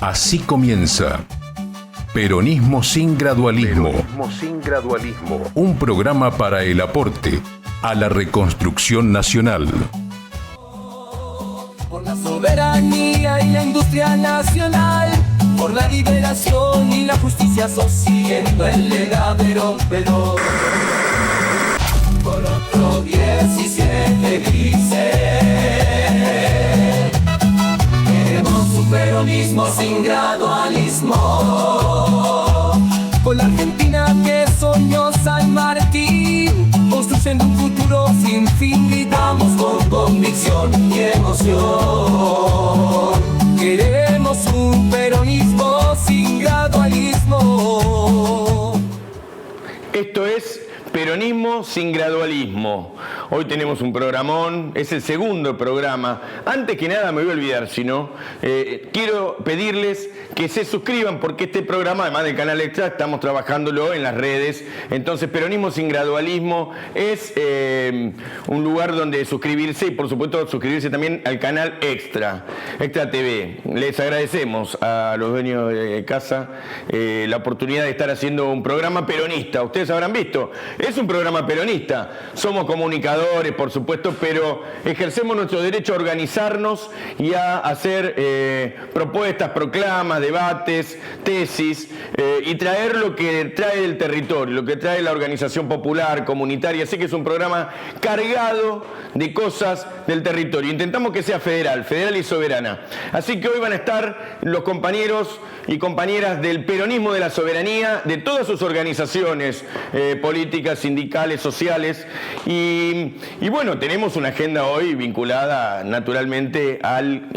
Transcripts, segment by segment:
Así comienza Peronismo sin gradualismo. Peronismo sin gradualismo. Un programa para el aporte a la reconstrucción nacional. Por la soberanía y la industria nacional, por la liberación y la justicia siguiendo el legado Perón. Por otro 17 grises, queremos un peronismo sin gradualismo. Con la Argentina que soñó San Martín, construyendo un futuro sin fin, gritamos con convicción y emoción. Queremos un peronismo sin gradualismo. Esto es Peronismo sin gradualismo. Hoy tenemos un programón, es el segundo programa. Antes que nada, me voy a olvidar, si no, quiero pedirles que se suscriban porque este programa, además del canal extra, estamos trabajándolo en las redes. Entonces, Peronismo sin gradualismo es un lugar donde suscribirse y, por supuesto, suscribirse también al canal extra, Extra TV. Les agradecemos a los dueños de casa la oportunidad de estar haciendo un programa peronista. Ustedes habrán visto, es un programa peronista. Somos comunicadores, por supuesto, pero ejercemos nuestro derecho a organizarnos y a hacer propuestas, proclamas, debates, tesis y traer lo que trae el territorio, lo que trae la organización popular, comunitaria. Así que es un programa cargado de cosas del territorio. Intentamos que sea federal y soberana. Así que hoy van a estar los compañeros y compañeras del peronismo de la soberanía, de todas sus organizaciones políticas, sindicales, sociales. Y bueno, tenemos una agenda hoy vinculada naturalmente al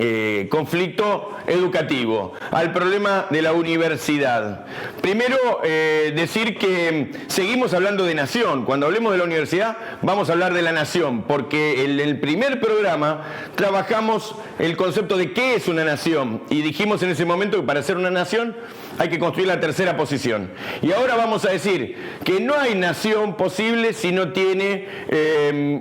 conflicto educativo, al problema de la universidad. Primero, decir que seguimos hablando de nación. Cuando hablemos de la universidad, vamos a hablar de la nación, porque en el primer programa trabajamos el concepto de qué es una nación y dijimos en ese momento que para ser una nación hay que construir la tercera posición. Y ahora vamos a decir que no hay nación posible si no tiene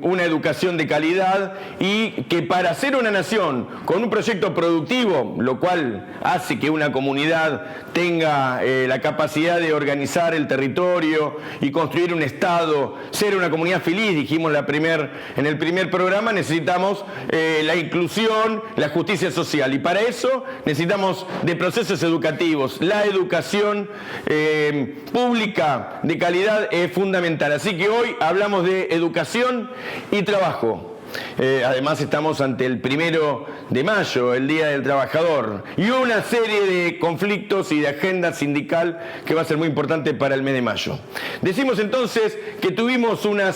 una educación de calidad y que para ser una nación con un proyecto productivo, lo cual hace que una comunidad tenga la capacidad de organizar el territorio y construir un Estado, ser una comunidad feliz, dijimos en el primer programa, necesitamos la inclusión, la justicia social y para eso necesitamos de procesos educativos. La educación pública de calidad es fundamental. Así que hoy hablamos de educación y trabajo. Además estamos ante el 1 de mayo, el Día del Trabajador, y una serie de conflictos y de agenda sindical que va a ser muy importante para el mes de mayo. Decimos entonces que tuvimos una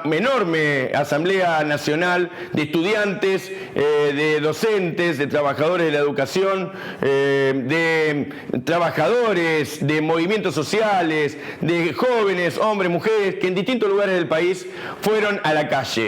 enorme asamblea nacional de estudiantes, de docentes, de trabajadores de la educación, de trabajadores, de movimientos sociales, de jóvenes, hombres, mujeres, que en distintos lugares del país fueron a la calle.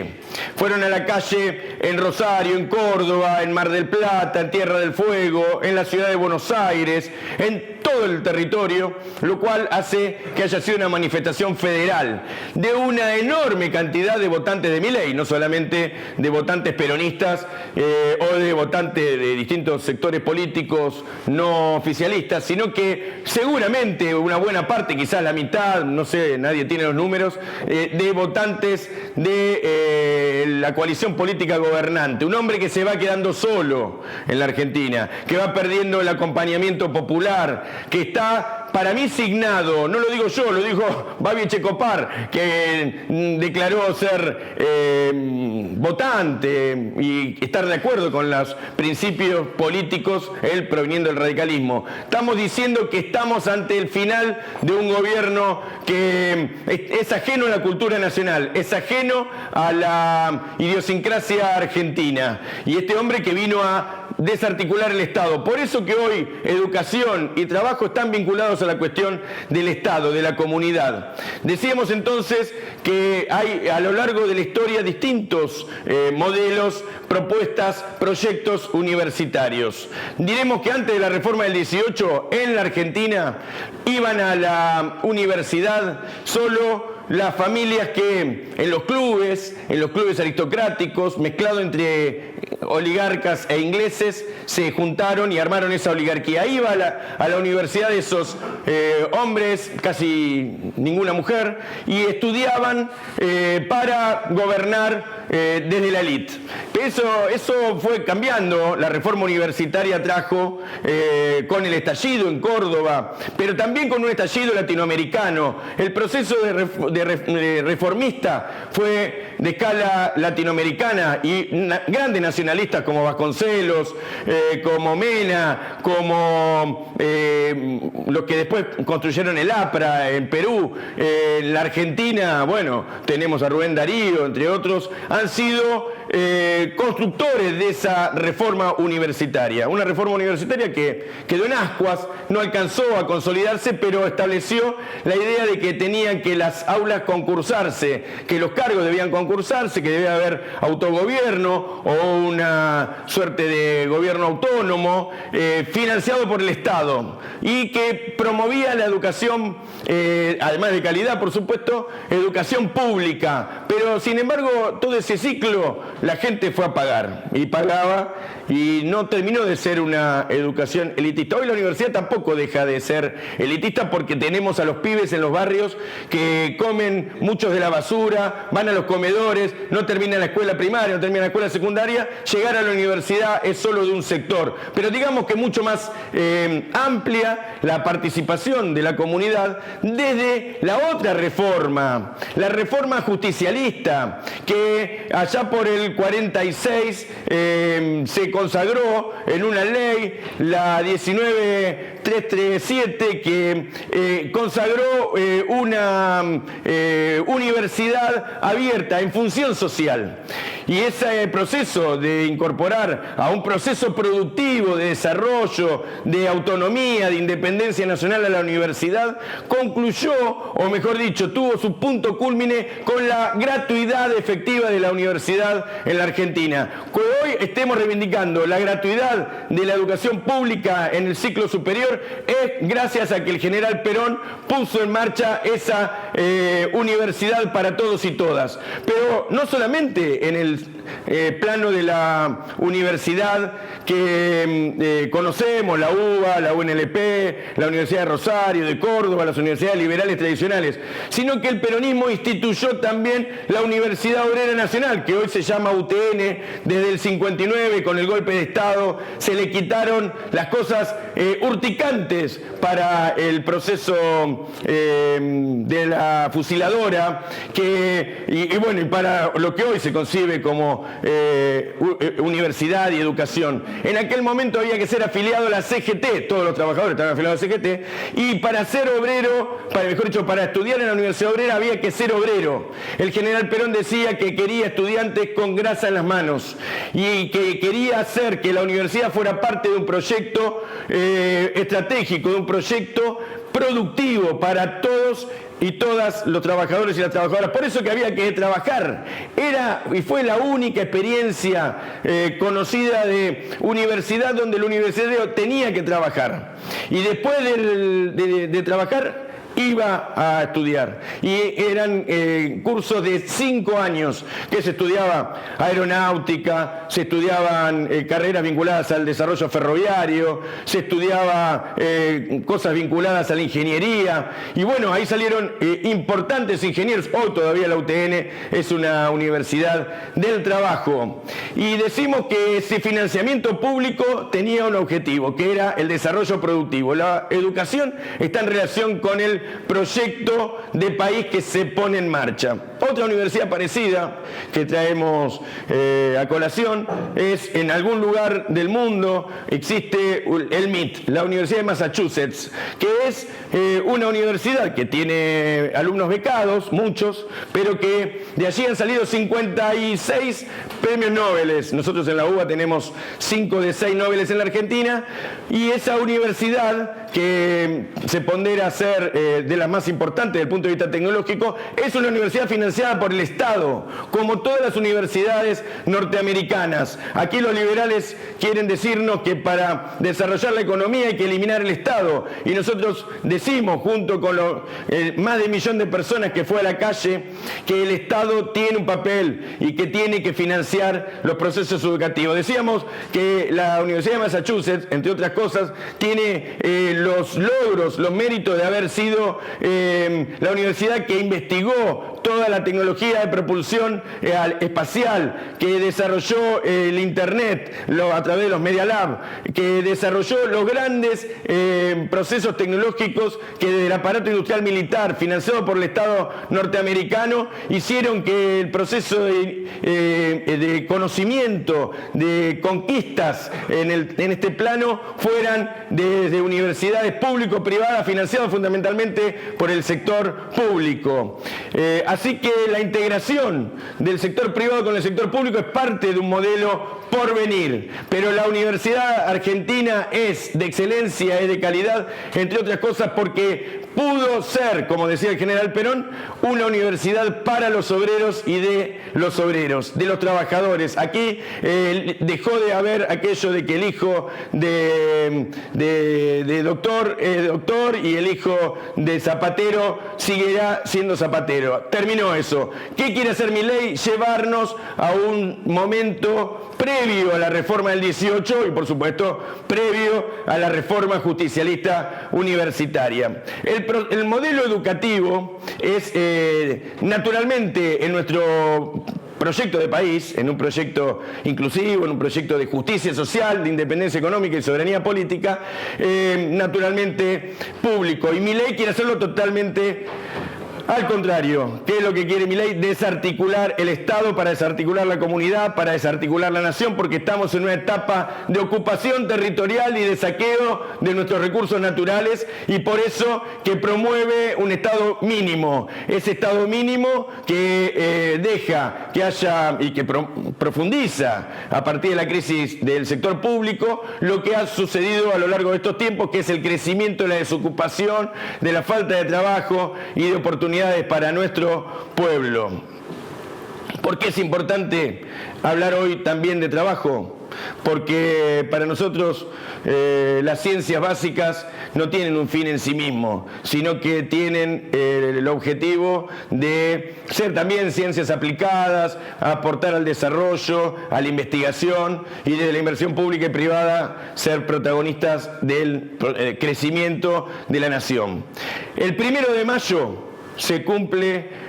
Fueron a la calle en Rosario, en Córdoba, en Mar del Plata, en Tierra del Fuego, en la ciudad de Buenos Aires, en todo el territorio, lo cual hace que haya sido una manifestación federal de una enorme cantidad de votantes de Milei, no solamente de votantes peronistas o de votantes de distintos sectores políticos no oficialistas, sino que seguramente una buena parte, quizás la mitad, no sé, nadie tiene los números, de votantes de la coalición política gobernante. Un hombre que se va quedando solo en la Argentina, que va perdiendo el acompañamiento popular, que está para mí signado, no lo digo yo, lo dijo Babi Echecopar, que declaró ser votante y estar de acuerdo con los principios políticos, él proveniendo del radicalismo. Estamos diciendo que estamos ante el final de un gobierno que es ajeno a la cultura nacional, es ajeno a la idiosincrasia argentina. Y este hombre que vino a desarticular el Estado. Por eso que hoy educación y trabajo están vinculados a la cuestión del Estado, de la comunidad. Decíamos entonces que hay a lo largo de la historia distintos modelos, propuestas, proyectos universitarios. Diremos que antes de la reforma del 18, en la Argentina, iban a la universidad solo las familias que en los clubes aristocráticos, mezclado entre oligarcas e ingleses, se juntaron y armaron esa oligarquía. Iba a la universidad de esos hombres, casi ninguna mujer, y estudiaban para gobernar desde la élite. Eso fue cambiando. La reforma universitaria trajo con el estallido en Córdoba, pero también con un estallido latinoamericano. El proceso reformista fue de escala latinoamericana y grandes nacionalistas como Vasconcelos, como Mena, como los que después construyeron el APRA en Perú, en la Argentina, bueno, tenemos a Rubén Darío, entre otros, han sido constructores de esa reforma universitaria. Una reforma universitaria que quedó en ascuas, no alcanzó a consolidarse, pero estableció la idea de que tenían que las aulas concursarse, que los cargos debían concursarse, que debía haber autogobierno o una suerte de gobierno autónomo financiado por el Estado y que promovía la educación, además de calidad, por supuesto, educación pública. Pero sin embargo, todo ese ciclo la gente fue a pagar y pagaba y no terminó de ser una educación elitista. Hoy la universidad tampoco deja de ser elitista porque tenemos a los pibes en los barrios que comen muchos de la basura, van a los comedores, no terminan la escuela primaria, no terminan la escuela secundaria. Llegar a la universidad es solo de un sector, pero digamos que mucho más amplia la participación de la comunidad desde la otra reforma, la reforma justicialista, que allá por el 46 se consagró en una ley, la 19337, que consagró una universidad abierta en función social. Y ese proceso de incorporar a un proceso productivo de desarrollo, de autonomía, de independencia nacional a la universidad, concluyó, o mejor dicho, tuvo su punto cúlmine con la gratuidad efectiva de la universidad en la Argentina. Que hoy estemos reivindicando la gratuidad de la educación pública en el ciclo superior es gracias a que el general Perón puso en marcha esa universidad para todos y todas. Pero no solamente en el plano de la universidad que conocemos, la UBA, la UNLP, la Universidad de Rosario, de Córdoba, las universidades liberales tradicionales, sino que el peronismo instituyó también la Universidad Obrera Nacional, que hoy se llama UTN. Desde el 59, con el golpe de Estado, se le quitaron las cosas urticantes para el proceso de la fusiladora, y para lo que hoy se concibe como universidad y educación. En aquel momento había que ser afiliado a la CGT, todos los trabajadores estaban afiliados a la CGT, y para ser obrero, para estudiar en la Universidad Obrera había que ser obrero. El general Perón decía que quería estudiantes con grasa en las manos y que quería hacer que la universidad fuera parte de un proyecto estratégico, de un proyecto productivo para todos y todas los trabajadores y las trabajadoras. Por eso que había que trabajar. Era y fue la única experiencia conocida de universidad donde el universitario tenía que trabajar. Y después de trabajar, iba a estudiar. Y eran cursos de 5 años que se estudiaba aeronáutica, se estudiaban carreras vinculadas al desarrollo ferroviario, se estudiaba cosas vinculadas a la ingeniería. Y bueno, ahí salieron importantes ingenieros. Hoy todavía la UTN es una universidad del trabajo. Y decimos que ese financiamiento público tenía un objetivo, que era el desarrollo productivo. La educación está en relación con el proyecto de país que se pone en marcha. Otra universidad parecida que traemos a colación es en algún lugar del mundo existe el MIT, la Universidad de Massachusetts, que es una universidad que tiene alumnos becados, muchos, pero que de allí han salido 56 premios Nobel. Nosotros en la UBA tenemos 5 de 6 Nobel en la Argentina, y esa universidad que se pondera ser de las más importantes desde el punto de vista tecnológico, es una universidad financiada por el Estado, como todas las universidades norteamericanas. Aquí los liberales quieren decirnos que para desarrollar la economía hay que eliminar el Estado, y nosotros decimos, junto con los más de 1 millón de personas que fue a la calle, que el Estado tiene un papel y que tiene que financiar los procesos educativos. Decíamos que la Universidad de Massachusetts, entre otras cosas, tiene los logros, los méritos de haber sido la universidad que investigó toda la tecnología de propulsión espacial, que desarrolló el Internet a través de los Media Lab, que desarrolló los grandes procesos tecnológicos que desde el aparato industrial militar, financiado por el Estado norteamericano, hicieron que el proceso de conocimiento, de conquistas en este plano, fueran desde universidades público-privadas, financiadas fundamentalmente por el sector público. Así que la integración del sector privado con el sector público es parte de un modelo por venir, pero la universidad argentina es de excelencia, es de calidad, entre otras cosas porque pudo ser, como decía el general Perón, una universidad para los obreros y de los obreros, de los trabajadores. Aquí dejó de haber aquello de que el hijo de doctor es doctor y el hijo de zapatero seguirá siendo zapatero. Terminó eso. ¿Qué quiere hacer Milei? Llevarnos a un momento previo a la reforma del 18 y, por supuesto, previo a la reforma justicialista universitaria. El modelo educativo es, naturalmente, en nuestro proyecto de país, en un proyecto inclusivo, en un proyecto de justicia social, de independencia económica y soberanía política, naturalmente público. Y Milei quiere hacerlo totalmente al contrario. ¿Qué es lo que quiere Milei? Desarticular el Estado para desarticular la comunidad, para desarticular la nación, porque estamos en una etapa de ocupación territorial y de saqueo de nuestros recursos naturales, y por eso que promueve un Estado mínimo. Ese Estado mínimo que deja que haya y que profundiza a partir de la crisis del sector público lo que ha sucedido a lo largo de estos tiempos, que es el crecimiento de la desocupación, de la falta de trabajo y de oportunidades para nuestro pueblo. ¿Por qué es importante hablar hoy también de trabajo? Porque para nosotros las ciencias básicas no tienen un fin en sí mismo, sino que tienen el objetivo de ser también ciencias aplicadas, aportar al desarrollo, a la investigación, y desde la inversión pública y privada ser protagonistas del crecimiento de la nación. El 1 de mayo se cumple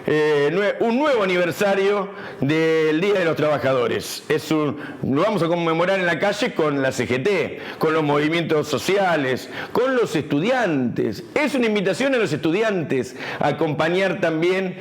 un nuevo aniversario del Día de los Trabajadores. Lo vamos a conmemorar en la calle con la CGT, con los movimientos sociales, con los estudiantes. Es una invitación a los estudiantes a acompañar también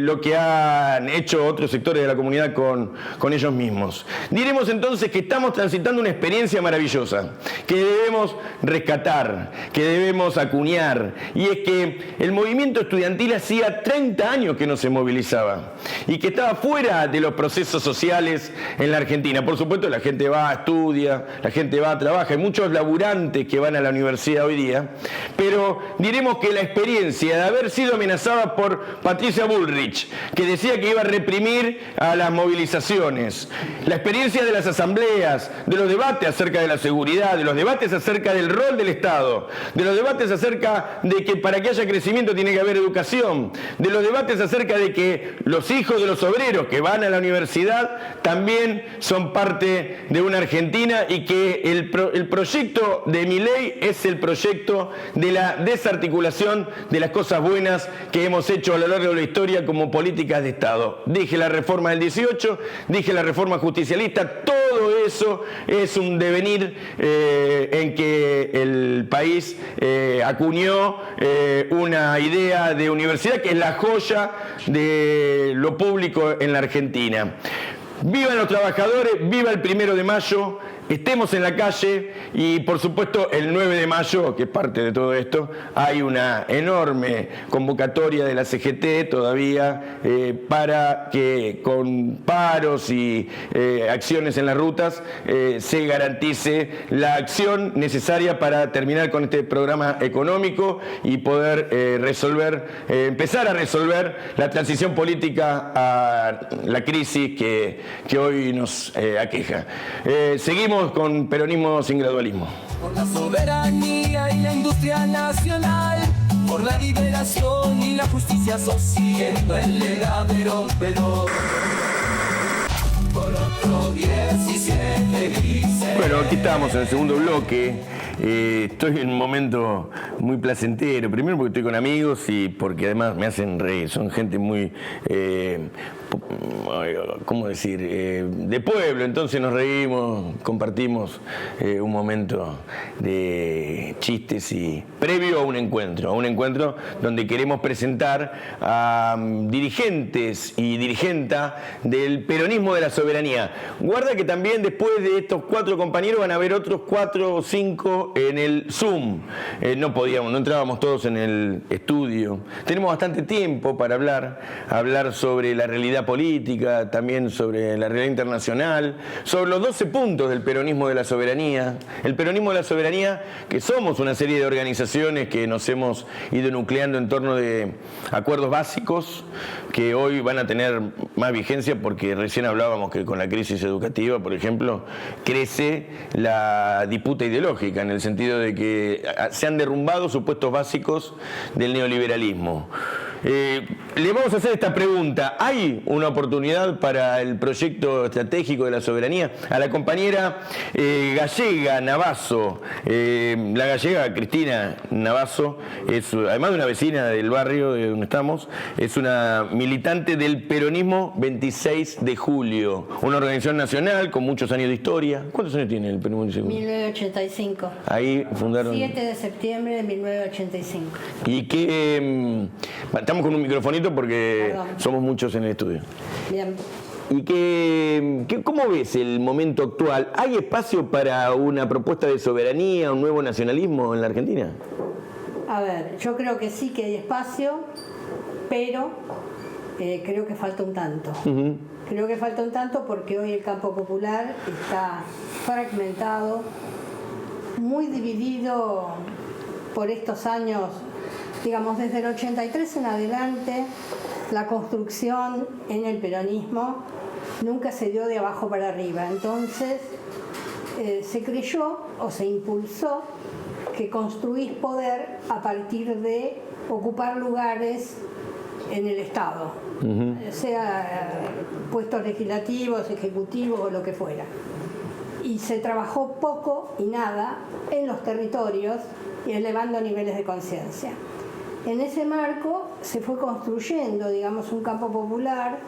lo que han hecho otros sectores de la comunidad con ellos mismos. Diremos entonces que estamos transitando una experiencia maravillosa, que debemos rescatar, que debemos acuñar, y es que el movimiento estudiantil hacía 30 años que no se movilizaba y que estaba fuera de los procesos sociales en la Argentina. Por supuesto, la gente va, estudia, la gente va, trabaja, hay muchos laburantes que van a la universidad hoy día, pero diremos que la experiencia de haber sido amenazada por Patricia Bullrich, que decía que iba a reprimir a las movilizaciones, la experiencia de las asambleas, de los debates acerca de la seguridad, de los debates acerca del rol del Estado, de los debates acerca de que para que haya crecimiento tiene que haber educación, de los debates acerca de que los hijos de los obreros que van a la universidad también son parte de una Argentina, y que el proyecto de Milei es el proyecto de la desarticulación de las cosas buenas que hemos hecho a lo largo de la historia como políticas de Estado. Dije la reforma del 18, dije la reforma justicialista, todo eso es un devenir en que el país acuñó una idea de universidad que es la joya de lo público en la Argentina. Vivan los trabajadores, viva el 1 de mayo, estemos en la calle y por supuesto el 9 de mayo, que es parte de todo esto, hay una enorme convocatoria de la CGT todavía para que con paros y acciones en las rutas se garantice la acción necesaria para terminar con este programa económico y poder empezar a resolver la transición política a la crisis que hoy nos aqueja. Seguimos con Peronismo sin Gradualismo. Por la soberanía y la industria nacional, por la liberación y la justicia social, siguiendo el legado pero por otro 17 grises. Bueno, aquí estamos en el segundo bloque. Estoy en un momento muy placentero. Primero porque estoy con amigos y porque además me hacen reír. Son gente muy, ¿cómo decir? De pueblo. Entonces nos reímos, compartimos un momento de chistes y previo a un encuentro donde queremos presentar a dirigentes y dirigenta del peronismo de la soberanía. Guarda que también después de estos 4 compañeros van a haber otros 4 o 5 en el Zoom. No entrábamos todos en el estudio. Tenemos bastante tiempo para hablar sobre la realidad política, también sobre la realidad internacional, sobre los 12 puntos del peronismo de la soberanía. El peronismo de la soberanía, que somos una serie de organizaciones que nos hemos ido nucleando en torno de acuerdos básicos que hoy van a tener más vigencia porque recién hablábamos que con la crisis educativa, por ejemplo, crece la disputa ideológica en el sentido de que se han derrumbado supuestos básicos del neoliberalismo. Le vamos a hacer esta pregunta. ¿Hay una oportunidad para el proyecto estratégico de la soberanía? A la compañera gallega Navazo, la gallega Cristina Navazo, es además de una vecina del barrio de donde estamos, es una militante del peronismo 26 de julio, una organización nacional con muchos años de historia. ¿Cuántos años tiene el peronismo 26 de julio? 1985. Ahí fundaron... 7 de septiembre de 1985. ¿Y qué...? Estamos con un microfonito porque Perdón. somos muchos en el estudio. Bien. ¿Y cómo ves el momento actual? ¿Hay espacio para una propuesta de soberanía, un nuevo nacionalismo en la Argentina? A ver, yo creo que sí que hay espacio, pero creo que falta un tanto. Creo que falta un tanto porque hoy el campo popular está fragmentado, muy dividido por estos años. Digamos, desde el 83 en adelante, la construcción en el peronismo nunca se dio de abajo para arriba. Entonces, se creyó o se impulsó que construís poder a partir de ocupar lugares en el Estado, sea puestos legislativos, ejecutivos o lo que fuera. Y se trabajó poco y nada en los territorios y elevando niveles de conciencia. En ese marco se fue construyendo, digamos, un campo popular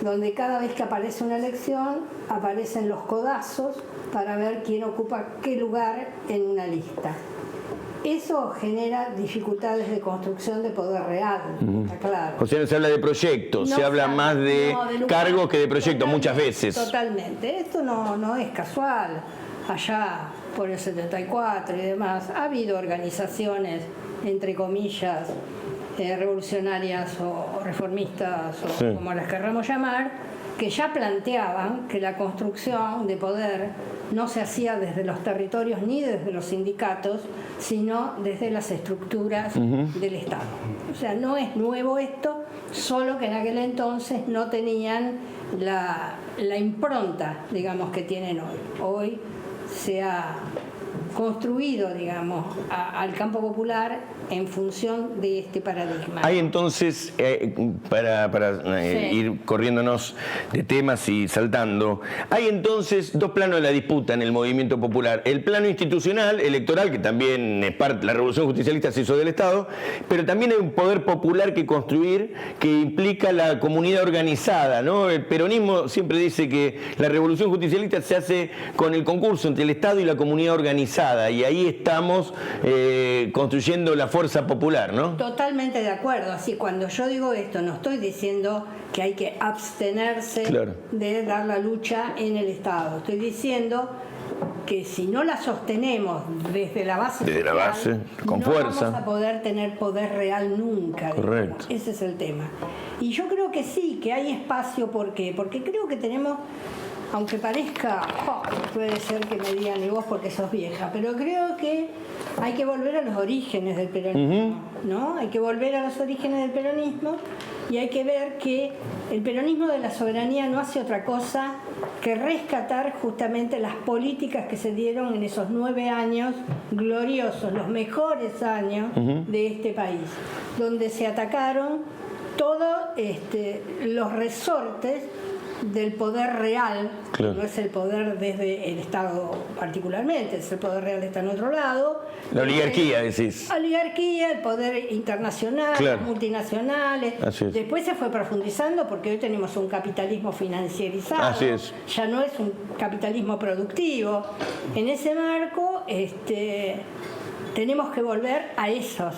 donde cada vez que aparece una elección aparecen los codazos para ver quién ocupa qué lugar en una lista. Eso genera dificultades de construcción de poder real, está claro. O sea, no se habla de proyectos, se habla más de cargos que de proyectos muchas veces. Totalmente, esto no es casual. Allá por el 74 y demás, ha habido organizaciones, entre comillas, revolucionarias o reformistas, o sí, como las querramos llamar, que ya planteaban que la construcción de poder no se hacía desde los territorios ni desde los sindicatos, sino desde las estructuras del Estado. O sea, no es nuevo esto, solo que en aquel entonces no tenían la impronta, digamos, que tienen hoy. Hoy se ha construido, digamos, al campo popular en función de este paradigma. Hay entonces, para ir corriéndonos de temas y saltando, hay entonces dos planos de la disputa en el movimiento popular. El plano institucional, electoral, que también es parte, la revolución justicialista se hizo del Estado, pero también hay un poder popular que construir que implica la comunidad organizada, ¿no? El peronismo siempre dice que la revolución justicialista se hace con el concurso entre el Estado y la comunidad organizada, y ahí estamos construyendo la fuerza popular, ¿no? Totalmente de acuerdo. Así, cuando yo digo esto, no estoy diciendo que hay que abstenerse de dar la lucha en el Estado. Estoy diciendo que si no la sostenemos desde la base, desde la base, con no fuerza, vamos a poder tener poder real nunca. Correcto. Digamos. Ese es el tema. Y yo creo que sí, que hay espacio. ¿Por qué? Porque creo que tenemos, aunque parezca, puede ser que me digan y vos porque sos vieja, pero creo que hay que volver a los orígenes del peronismo, ¿no? Hay que volver a los orígenes del peronismo y hay que ver que el peronismo de la soberanía no hace otra cosa que rescatar justamente las políticas que se dieron en esos 9 años gloriosos, los mejores años de este país, donde se atacaron todos los resortes del poder real, claro. No es el poder desde el Estado particularmente, es el poder real está en otro lado. La oligarquía, decís. Oligarquía, el poder internacional, Claro. las multinacionales. Así es. Después se fue profundizando porque hoy tenemos un capitalismo financierizado. Así es. Ya no es un capitalismo productivo. En ese marco tenemos que volver a esos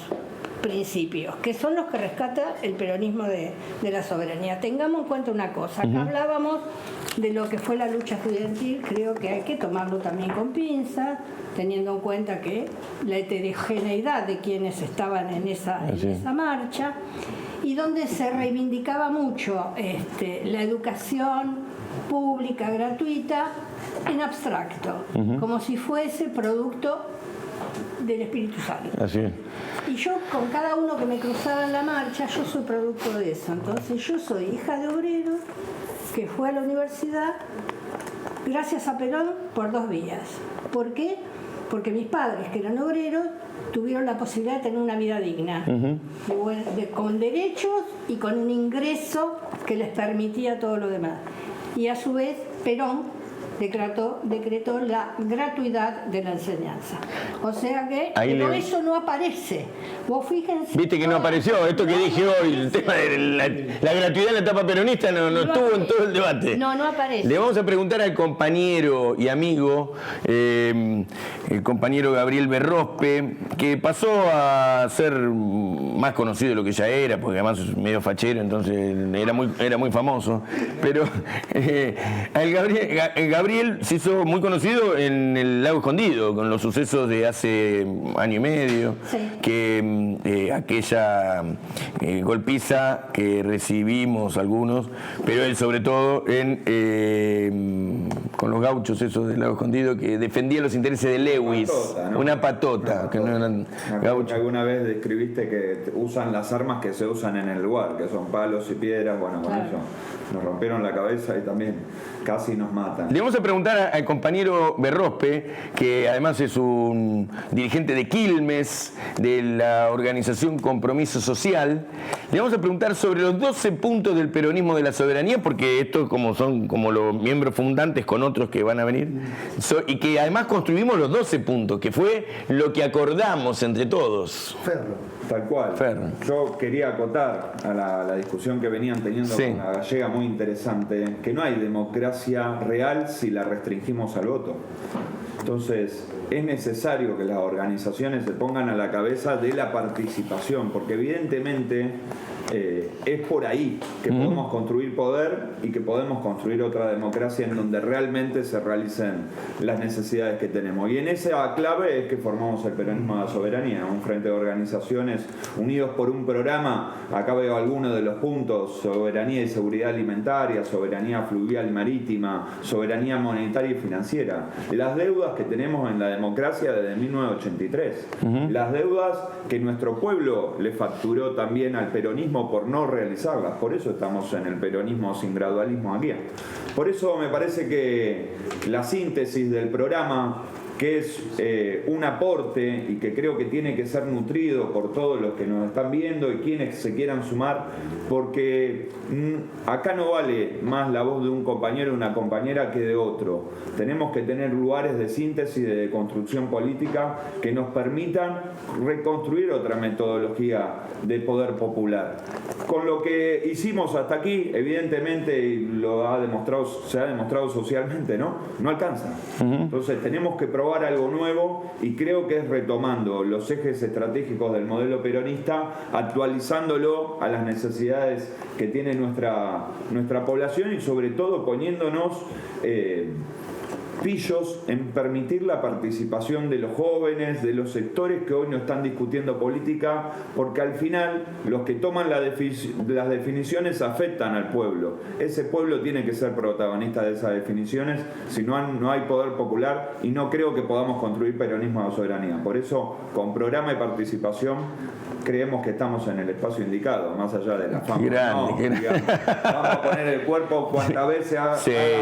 principios, que son los que rescata el peronismo de la soberanía. Tengamos en cuenta una cosa, acá hablábamos de lo que fue la lucha estudiantil, creo que hay que tomarlo también con pinzas, teniendo en cuenta que la heterogeneidad de quienes estaban en esa marcha, y donde se reivindicaba mucho la educación pública gratuita en abstracto, como si fuese producto del Espíritu Santo. Así es. Y yo, con cada uno que me cruzaba en la marcha, yo soy producto de eso. Entonces yo soy hija de obrero que fue a la universidad gracias a Perón por 2 vías. ¿Por qué? Porque mis padres, que eran obreros, tuvieron la posibilidad de tener una vida digna, con derechos y con un ingreso que les permitía todo lo demás. Y a su vez, Perón decretó la gratuidad de la enseñanza. O sea que eso no aparece. Vos fíjense. Viste que no apareció, esto que dije hoy, el tema de la gratuidad en la etapa peronista no estuvo en todo el debate. No aparece. Le vamos a preguntar al compañero y amigo, el compañero Gabriel Berrospe, que pasó a ser más conocido de lo que ya era, porque además es medio fachero, entonces era muy famoso. Pero Gabriel se hizo muy conocido en el Lago Escondido, con los sucesos de hace año y medio, sí. Que aquella golpiza que recibimos algunos, pero él sobre todo con los gauchos esos del Lago Escondido, que defendía los intereses de Lewis, una patota, que no eran gauchos. Alguna vez describiste que usan las armas que se usan en el lugar, que son palos y piedras, bueno, con eso nos rompieron la cabeza y también casi nos matan. Le vamos a preguntar al compañero Berrospe, que además es un dirigente de Quilmes, de la organización Compromiso Social. Le vamos a preguntar sobre los 12 puntos del peronismo de la soberanía, porque estos son como los miembros fundantes con otros que van a venir, y que además construimos los 12 puntos, que fue lo que acordamos entre todos. Ferro. Tal cual. Ferro. Yo quería acotar a la discusión que venían teniendo con la gallega, muy interesante, que no hay democracia real si la restringimos al voto. Entonces, es necesario que las organizaciones se pongan a la cabeza de la participación, porque evidentemente es por ahí que podemos construir poder y que podemos construir otra democracia en donde realmente se realicen las necesidades que tenemos. Y en esa clave es que formamos el peronismo de la soberanía, un frente de organizaciones unidos por un programa. Acá veo algunos de los puntos: soberanía y seguridad alimentaria, soberanía fluvial y marítima, soberanía monetaria y financiera. Las deudas que tenemos en la democracia desde 1983, las deudas que nuestro pueblo le facturó también al peronismo por no realizarlas. Por eso estamos en el peronismo sin gradualismo aquí. Por eso me parece que la síntesis del programa, que es un aporte y que creo que tiene que ser nutrido por todos los que nos están viendo y quienes se quieran sumar, porque acá no vale más la voz de un compañero o una compañera que de otro. Tenemos que tener lugares de síntesis, de construcción política que nos permitan reconstruir otra metodología de poder popular. Con lo que hicimos hasta aquí, evidentemente, y se ha demostrado socialmente, no alcanza. Entonces tenemos que probar algo nuevo, y creo que es retomando los ejes estratégicos del modelo peronista, actualizándolo a las necesidades que tiene nuestra población, y sobre todo poniéndonos pillos en permitir la participación de los jóvenes, de los sectores que hoy no están discutiendo política, porque al final los que toman las definiciones afectan al pueblo. Ese pueblo tiene que ser protagonista de esas definiciones, si no hay poder popular, y no creo que podamos construir peronismo de soberanía. Por eso, con programa de participación, creemos que estamos en el espacio indicado, más allá de la fama. Digamos, vamos a poner el cuerpo cuantas veces haga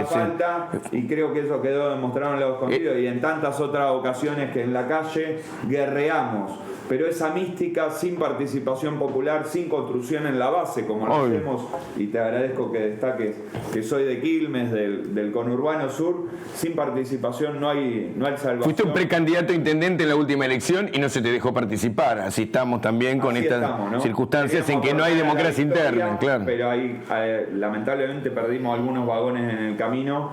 falta, y creo que eso quedó demostrado en los contenidos y en tantas otras ocasiones que en la calle guerreamos. Pero esa mística sin participación popular, sin construcción en la base, como lo hacemos, y te agradezco que destaques que soy de Quilmes, del conurbano sur, sin participación no hay salvación. Fuiste un precandidato a intendente en la última elección y no se te dejó participar, así estamos también con estas circunstancias en que no hay democracia interna, claro. Pero ahí lamentablemente perdimos algunos vagones en el camino,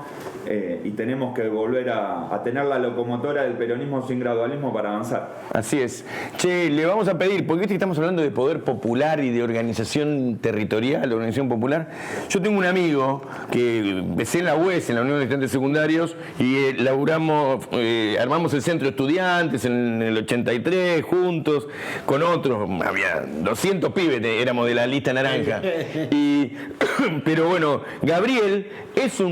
y tenemos que volver a tener la locomotora del peronismo sin gradualismo para avanzar. Así es. Che, le vamos a pedir, porque estamos hablando de poder popular y de organización territorial, de organización popular. Yo tengo un amigo que empecé en la UES, en la Unión de Estudiantes Secundarios, y armamos el centro de estudiantes en el 83 juntos, con otros, había 200 pibes, éramos de la lista naranja. Pero bueno, Gabriel es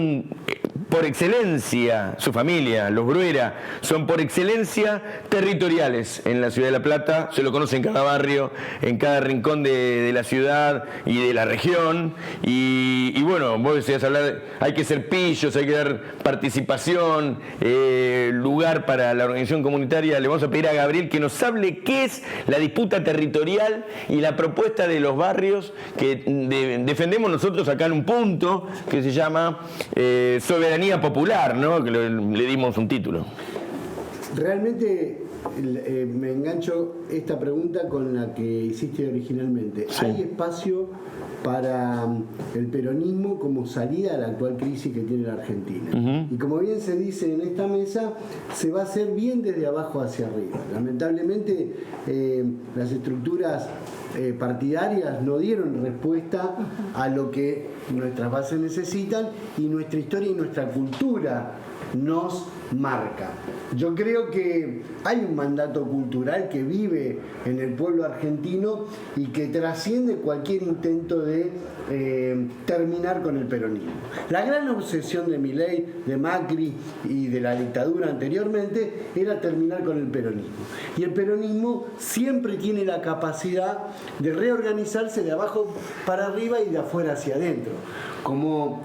por excelencia, su familia, los Bruera, son por excelencia territoriales en la ciudad de La Plata, se lo conoce en cada barrio, en cada rincón de la ciudad y de la región, y bueno, vos decías hablar, hay que ser pillos, hay que dar participación, lugar para la organización comunitaria. Le vamos a pedir a Gabriel que nos hable qué es la disputa territorial y la propuesta de los barrios que defendemos nosotros acá en un punto que se llama soberanía popular, ¿no? Que le dimos un título. Realmente me engancho esta pregunta con la que hiciste originalmente. Sí. ¿Hay espacio para el peronismo como salida a la actual crisis que tiene la Argentina? Y como bien se dice en esta mesa, se va a hacer bien desde abajo hacia arriba. Lamentablemente las estructuras partidarias no dieron respuesta a lo que nuestras bases necesitan, y nuestra historia y nuestra cultura nos marca. Yo creo que hay un mandato cultural que vive en el pueblo argentino y que trasciende cualquier intento de terminar con el peronismo. La gran obsesión de Milei, de Macri y de la dictadura anteriormente era terminar con el peronismo. Y el peronismo siempre tiene la capacidad de reorganizarse de abajo para arriba y de afuera hacia adentro, como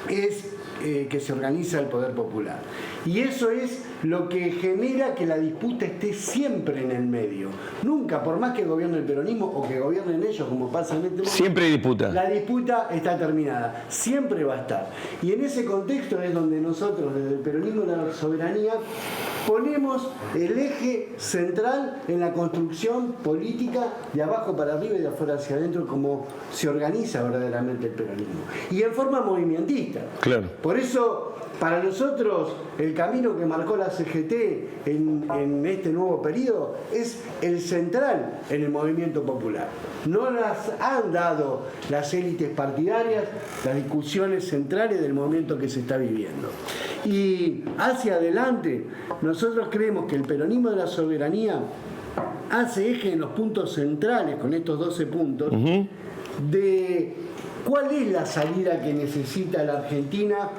es que se organiza el poder popular. Y eso es lo que genera que la disputa esté siempre en el medio. Nunca, por más que gobierne el peronismo o que gobiernen ellos, como pasa en este momento, siempre hay disputa. La disputa está terminada, siempre va a estar. Y en ese contexto es donde nosotros, desde el peronismo de la soberanía, ponemos el eje central en la construcción política de abajo para arriba y de afuera hacia adentro, como se organiza verdaderamente el peronismo. Y en forma movimentista. Claro. Por eso, para nosotros, el camino que marcó la CGT en este nuevo periodo es el central en el movimiento popular. No las han dado las élites partidarias, las discusiones centrales del momento que se está viviendo. Y hacia adelante, nosotros creemos que el peronismo de la soberanía hace eje en los puntos centrales, con estos 12 puntos, de cuál es la salida que necesita la Argentina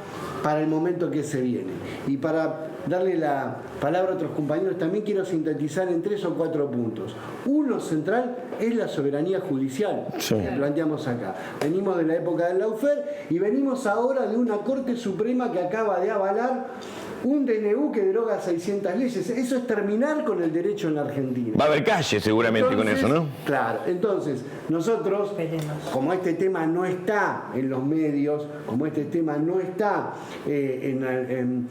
para el momento que se viene. Y para darle la palabra a otros compañeros, también quiero sintetizar en 3 o 4 puntos. Uno central es la soberanía judicial, que planteamos acá. Venimos de la época del lawfare y venimos ahora de una Corte Suprema que acaba de avalar un DNU que deroga 600 leyes. Eso es terminar con el derecho en la Argentina. Va a haber calle seguramente entonces, con eso, ¿no? Claro. Entonces, nosotros, como este tema no está en los medios, como este tema no está en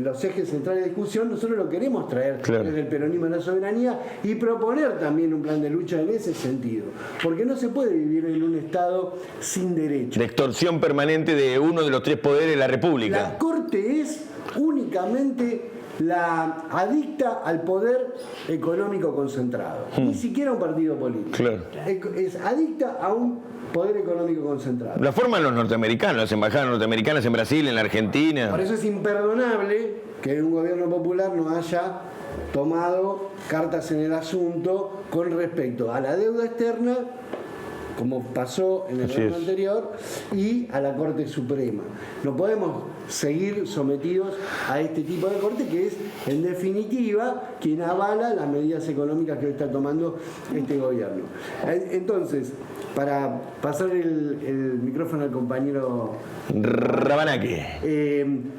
los ejes centrales de discusión, nosotros lo queremos traer desde el peronismo de la soberanía y proponer también un plan de lucha en ese sentido. Porque no se puede vivir en un Estado sin derecho. De extorsión permanente de uno de los 3 poderes de la República. La Corte es únicamente la adicta al poder económico concentrado. Ni siquiera un partido político. Claro. Es adicta a un poder económico concentrado. La forman los norteamericanos, las embajadas norteamericanas en Brasil, en la Argentina. Por eso es imperdonable que un gobierno popular no haya tomado cartas en el asunto con respecto a la deuda externa, como pasó en el gobierno anterior, y a la Corte Suprema. No podemos seguir sometidos a este tipo de corte, que es, en definitiva, quien avala las medidas económicas que está tomando este gobierno. Entonces, para pasar el micrófono al compañero Rabanaqui.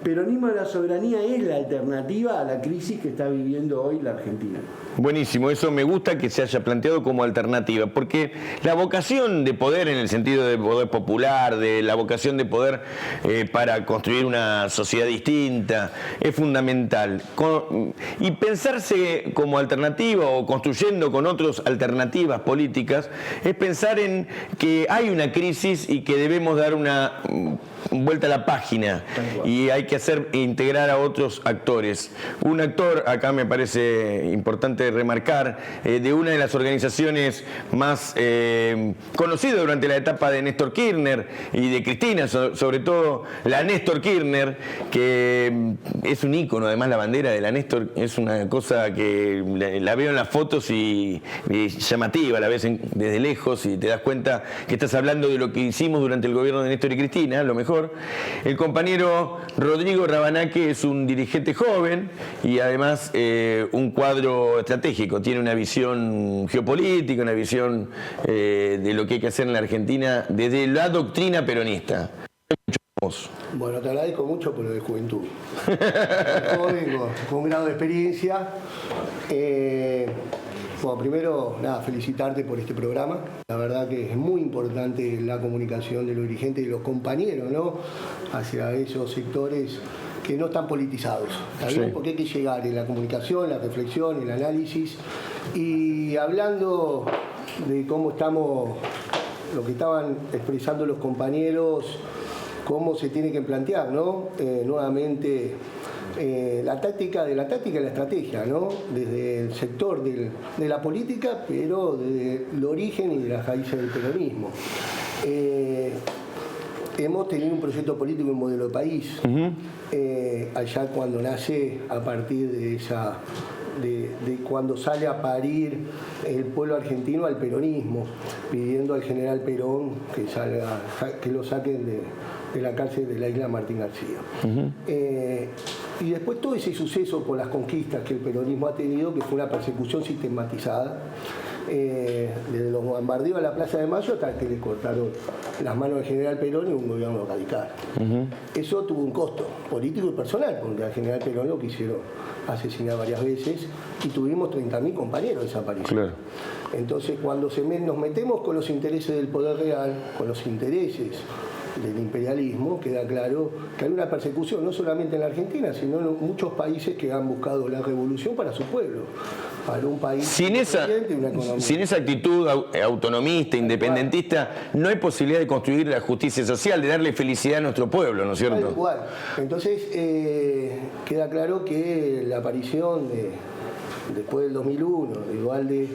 Peronismo de la soberanía es la alternativa a la crisis que está viviendo hoy la Argentina. Buenísimo, eso me gusta que se haya planteado como alternativa, porque la vocación de poder, en el sentido de poder popular, de la vocación de poder para construir una sociedad distinta, es fundamental. Y pensarse como alternativa o construyendo con otras alternativas políticas es pensar en que hay una crisis y que debemos dar una vuelta a la página y hay que integrar a otros actores. Un actor, acá me parece importante remarcar, de una de las organizaciones más conocidas durante la etapa de Néstor Kirchner y de Cristina, sobre todo la Néstor Kirchner, que es un ícono, además la bandera de la Néstor es una cosa que la veo en las fotos y llamativa, la ves desde lejos y te das cuenta que estás hablando de lo que hicimos durante el gobierno de Néstor y Cristina, lo mejor. El compañero Rodrigo Rabanaqui es un dirigente joven y además un cuadro estratégico, tiene una visión geopolítica, una visión de lo que hay que hacer en la Argentina desde la doctrina peronista. Bueno, te agradezco mucho por lo de juventud. Joven, con un grado de experiencia. Bueno, primero, nada, felicitarte por este programa. La verdad que es muy importante la comunicación de los dirigentes y de los compañeros, ¿no?, hacia esos sectores que no están politizados. ¿Está bien? Sí. Porque hay que llegar en la comunicación, la reflexión, el análisis. Y hablando de cómo estamos, lo que estaban expresando los compañeros, cómo se tiene que plantear, ¿no?, nuevamente la táctica y la estrategia, ¿no?, desde el sector de la política, pero desde el origen y de las raíces del peronismo. Hemos tenido un proyecto político y un modelo de país, allá cuando nace, a partir de esa de cuando sale a parir el pueblo argentino al peronismo, pidiendo al general Perón que lo saquen de la cárcel de la isla Martín García. Y después todo ese suceso por las conquistas que el peronismo ha tenido, que fue una persecución sistematizada, desde los bombardeos a la Plaza de Mayo hasta que le cortaron las manos al general Perón y un gobierno radical. Eso tuvo un costo político y personal, porque al general Perón lo quisieron asesinar varias veces y tuvimos 30.000 compañeros desaparecidos. Claro. Entonces, cuando nos metemos con los intereses del poder real, con los intereses del imperialismo, queda claro que hay una persecución no solamente en la Argentina, sino en muchos países que han buscado la revolución para su pueblo, para un país sin esa actitud autonomista, independentista, no hay posibilidad de construir la justicia social, de darle felicidad a nuestro pueblo, ¿no es cierto? Tal cual. Entonces queda claro que la aparición después del 2001 de Duhalde,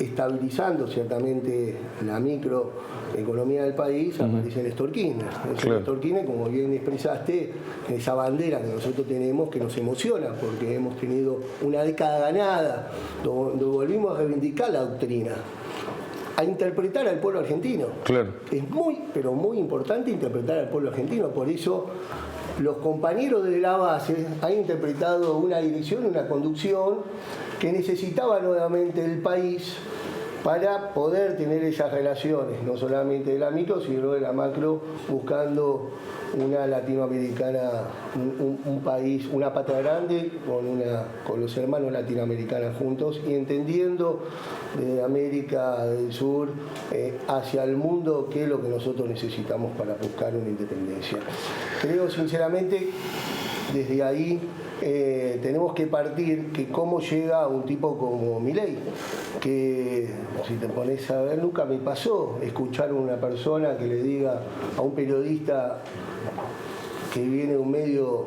estabilizando ciertamente la microeconomía del país, aparece Néstor Kirchner. Claro. Néstor Kirchner, como bien expresaste, esa bandera que nosotros tenemos, que nos emociona, porque hemos tenido una década ganada, donde volvimos a reivindicar la doctrina, a interpretar al pueblo argentino. Claro. Es muy, pero muy importante interpretar al pueblo argentino, por eso los compañeros de la base han interpretado una dirección, una conducción que necesitaba nuevamente el país para poder tener esas relaciones, no solamente de la micro, sino de la macro, buscando una latinoamericana, un país, una patria grande con los hermanos latinoamericanos juntos y entendiendo de América del Sur hacia el mundo qué es lo que nosotros necesitamos para buscar una independencia. Creo sinceramente, desde ahí tenemos que partir que cómo llega un tipo como Milei, que si te pones a ver, nunca me pasó escuchar a una persona que le diga a un periodista que viene de un medio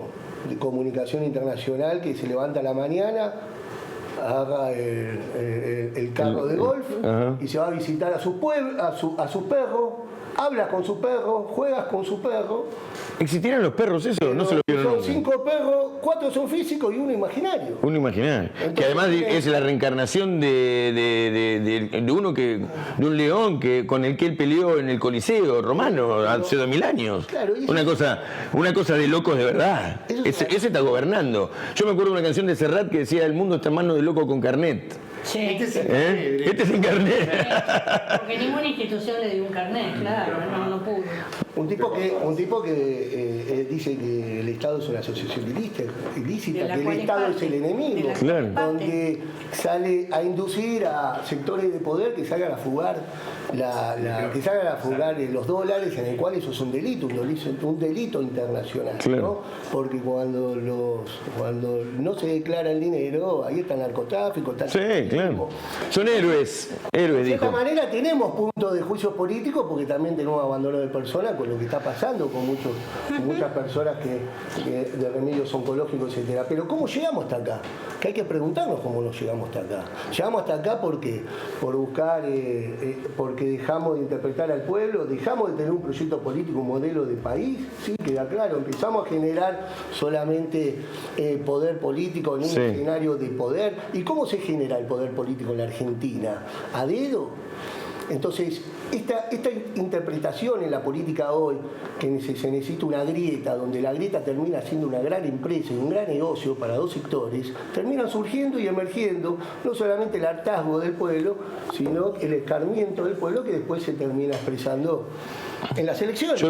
de comunicación internacional que se levanta a la mañana, agarra el carro de golf y se va a visitar a sus perros, hablas con su perro, juegas con su perro. ¿Existieran los perros eso? No se lo vieron Son nunca. 5 perros, 4 son físicos y 1 imaginario. Uno imaginario. Entonces, que además es la reencarnación de un león con el que él peleó en el Coliseo romano hace 2000 años. Claro, una cosa de locos de verdad. Ese está gobernando. Yo me acuerdo de una canción de Serrat que decía: el mundo está en manos de loco con carnet. Sí. Este es en carnet. Porque ninguna institución le dio un carnet, claro, no pudo. Un tipo que dice que el Estado es una asociación ilícita, que el Estado es el enemigo, Claro. donde sale a inducir a sectores de poder que salgan a fugar los dólares, en el cual eso es un delito internacional, Claro. ¿no? Porque cuando no se declara el dinero, ahí está el narcotráfico, está el Sí, claro. Son héroes, de dijo. esta manera tenemos puntos de juicio políticos porque también tenemos abandono de personas con lo que está pasando con muchas personas que de remedios oncológicos, etcétera. Pero ¿cómo llegamos hasta acá? Que hay que preguntarnos cómo nos llegamos hasta acá. Llegamos hasta acá porque dejamos de interpretar al pueblo, dejamos de tener un proyecto político, un modelo de país, sí, queda claro. Empezamos a generar solamente poder político en un escenario de poder. ¿Y cómo se genera el poder político en la Argentina? ¿A dedo? Entonces, esta interpretación en la política hoy, que se necesita una grieta, donde la grieta termina siendo una gran empresa y un gran negocio para dos sectores, terminan surgiendo y emergiendo no solamente el hartazgo del pueblo, sino el escarmiento del pueblo que después se termina expresando en las elecciones.